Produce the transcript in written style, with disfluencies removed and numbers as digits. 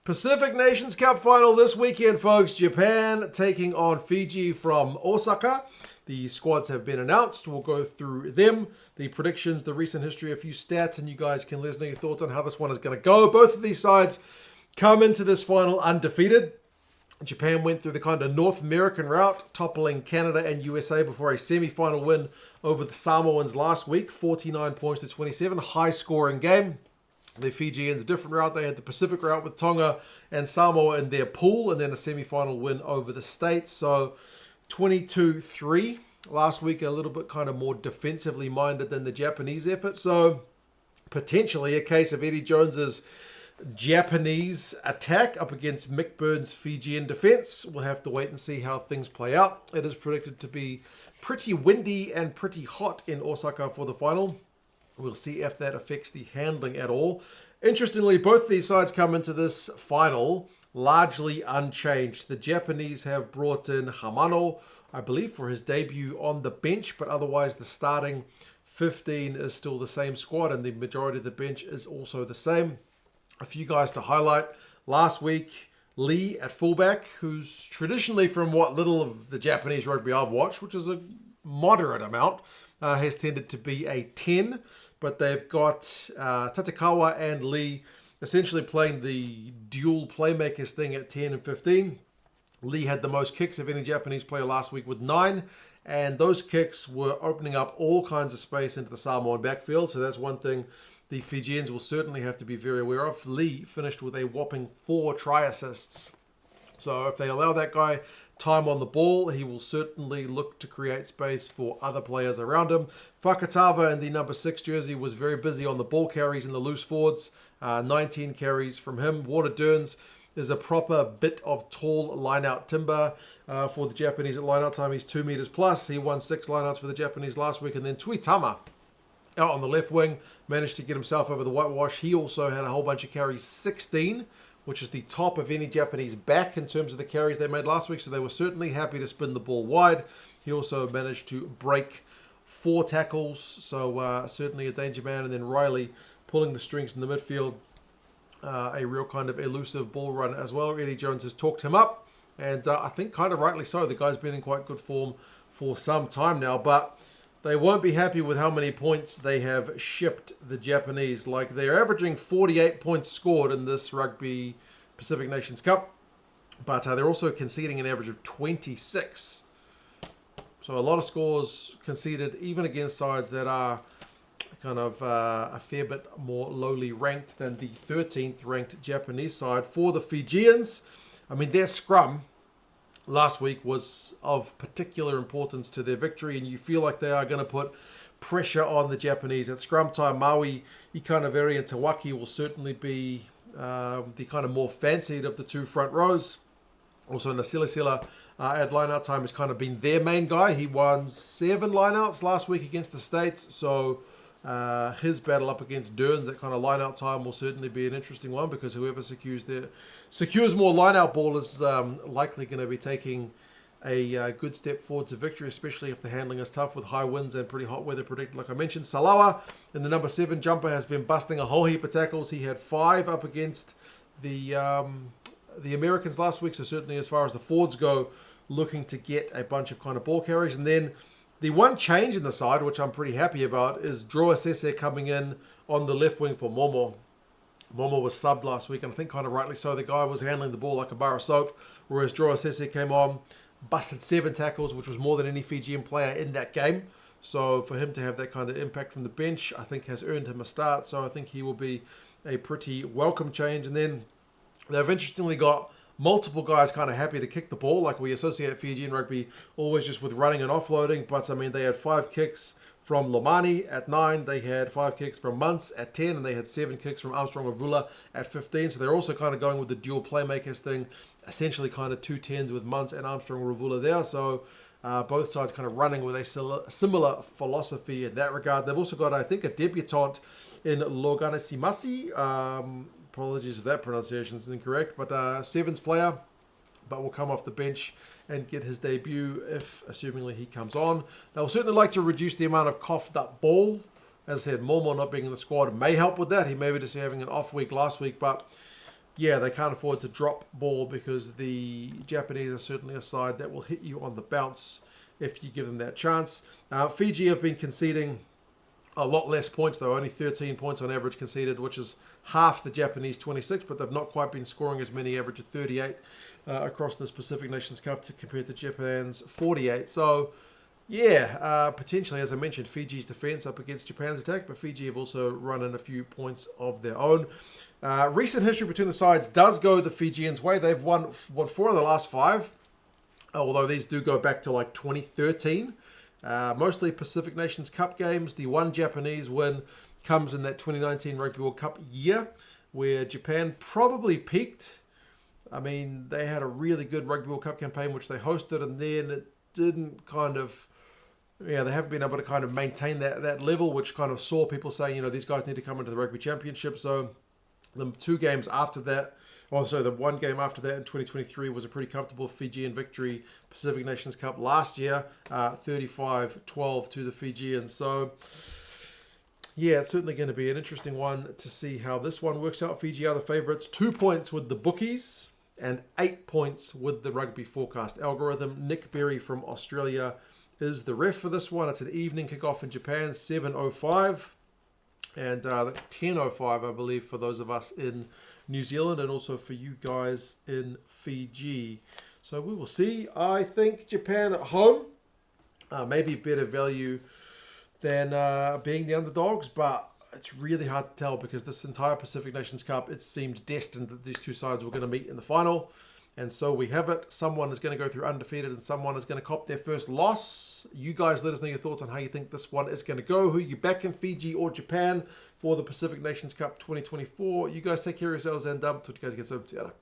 Pacific Nations Cup final this weekend, folks. Japan taking on Fiji from Osaka. The squads have been announced. We'll go through them, the predictions, the recent history, a few stats, and you guys can let us know your thoughts on how this one is going to go. Both of these sides come into this final undefeated. Japan went through the kind of North American route, toppling Canada and USA before a semi-final win over the Samoans last week, 49 points to 27, high-scoring game. The Fijians, a different route. They had the Pacific route with Tonga and Samoa in their pool, and then a semi-final win over the States. So 22-3. Last week, a little bit kind of more defensively minded than the Japanese effort. So potentially a case of Eddie Jones's Japanese attack up against Mick Burns' Fijian defense. We'll have to wait and see how things play out. It is predicted to be pretty windy and pretty hot in Osaka for the final. We'll see if that affects the handling at all. Interestingly, both these sides come into this final largely unchanged. The Japanese have brought in Hamano, I believe, for his debut on the bench, but otherwise the starting 15 is still the same squad, and the majority of the bench is also the same. A few guys to highlight. Last week, Lee at fullback, who's traditionally, from what little of the Japanese rugby I've watched, which is a moderate amount, has tended to be a 10, but they've got Tatekawa and Lee essentially playing the dual playmakers thing at 10 and 15. Lee had the most kicks of any Japanese player last week with 9, and those kicks were opening up all kinds of space into the Samoan backfield, so that's one thing the Fijians will certainly have to be very aware of. Lee finished with a whopping 4 try assists. So if they allow that guy time on the ball, he will certainly look to create space for other players around him. Fakatava in the number 6 jersey was very busy on the ball carries and the loose forwards. 19 carries from him. Water Derns is a proper bit of tall line-out timber for the Japanese at line-out time. He's 2 meters plus. He won 6 line-outs for the Japanese last week. And then Tuitama out on the left wing managed to get himself over the whitewash. He also had a whole bunch of carries, 16, which is the top of any Japanese back in terms of the carries they made last week. So they were certainly happy to spin the ball wide. He also managed to break 4 tackles. So certainly a danger man. And then Riley pulling the strings in the midfield. A real kind of elusive ball run as well. Eddie Jones has talked him up. And I think kind of rightly so. The guy's been in quite good form for some time now. But they won't be happy with how many points they have shipped the Japanese. Like, they're averaging 48 points scored in this Rugby Pacific Nations Cup, but they're also conceding an average of 26. So a lot of scores conceded, even against sides that are kind of a fair bit more lowly ranked than the 13th ranked Japanese side. For the Fijians, I mean, their scrum last week was of particular importance to their victory, and you feel like they are going to put pressure on the Japanese. At scrum time, Maui, Ikanaveri, and Tawaki will certainly be the kind of more fancied of the 2 front rows. Also, Nasilisila at line-out time has kind of been their main guy. He won 7 line-outs last week against the States, so his battle up against Derns at kind of line-out time will certainly be an interesting one, because whoever secures more line-out ball is likely going to be taking a good step forward to victory, especially if the handling is tough with high winds and pretty hot weather predicted. Like I mentioned, Salawa in the number 7 jumper has been busting a whole heap of tackles. He had 5 up against the Americans last week, so certainly as far as the forwards go, looking to get a bunch of kind of ball carries. And then the one change in the side, which I'm pretty happy about, is Droa Sese coming in on the left wing for Momo. Momo was subbed last week, and I think kind of rightly so. The guy was handling the ball like a bar of soap, whereas Droa Sese came on, busted 7 tackles, which was more than any Fijian player in that game. So for him to have that kind of impact from the bench, I think has earned him a start. So I think he will be a pretty welcome change. And then they've interestingly got multiple guys kind of happy to kick the ball. Like, we associate Fijian rugby always just with running and offloading. But, I mean, they had 5 kicks from Lomani at 9. They had 5 kicks from Muntz at 10. And they had 7 kicks from Armstrong Avula at 15. So they're also kind of going with the dual playmakers thing. Essentially kind of 2 10s with Muntz and Armstrong Avula there. So both sides kind of running with a similar philosophy in that regard. They've also got, I think, a debutante in Loganesimasi. Apologies if that pronunciation is incorrect, but Sevens player, but will come off the bench and get his debut if, assumingly, he comes on. They'll certainly like to reduce the amount of coughed up ball. As I said, Momo not being in the squad may help with that. He may be just having an off week last week, but yeah, they can't afford to drop ball because the Japanese are certainly a side that will hit you on the bounce if you give them that chance. Fiji have been conceding a lot less points, though, only 13 points on average conceded, which is half the Japanese 26, but they've not quite been scoring as many, average of 38 across this Pacific Nations Cup compared to Japan's 48. So, yeah, potentially, as I mentioned, Fiji's defense up against Japan's attack, but Fiji have also run in a few points of their own. Recent history between the sides does go the Fijians' way. They've won 4 of the last 5, although these do go back to like 2013. Mostly Pacific Nations Cup games. The one Japanese win comes in that 2019 Rugby World Cup year, where Japan probably peaked. I mean, they had a really good Rugby World Cup campaign, which they hosted, and then it didn't kind of... Yeah, they haven't been able to kind of maintain that level, which kind of saw people saying, you know, these guys need to come into the Rugby Championship. So the 2 games after that, the one game after that in 2023 was a pretty comfortable Fijian victory, Pacific Nations Cup last year, 35-12 to the Fijians. So, yeah, it's certainly going to be an interesting one to see how this one works out. Fiji are the favourites. 2 points with the bookies and 8 points with the Rugby Forecast algorithm. Nick Berry from Australia is the ref for this one. It's an evening kickoff in Japan, 7:05. And that's 10:05, I believe, for those of us in New Zealand and also for you guys in Fiji. So we will see. I think Japan at home, maybe better value than being the underdogs, but it's really hard to tell because this entire Pacific Nations Cup, it seemed destined that these two sides were going to meet in the final. And so we have it. Someone is going to go through undefeated and someone is going to cop their first loss. You guys let us know your thoughts on how you think this one is going to go. Who you back in, Fiji or Japan for the Pacific Nations Cup 2024. You guys take care of yourselves and talk to you guys again soon. See you later.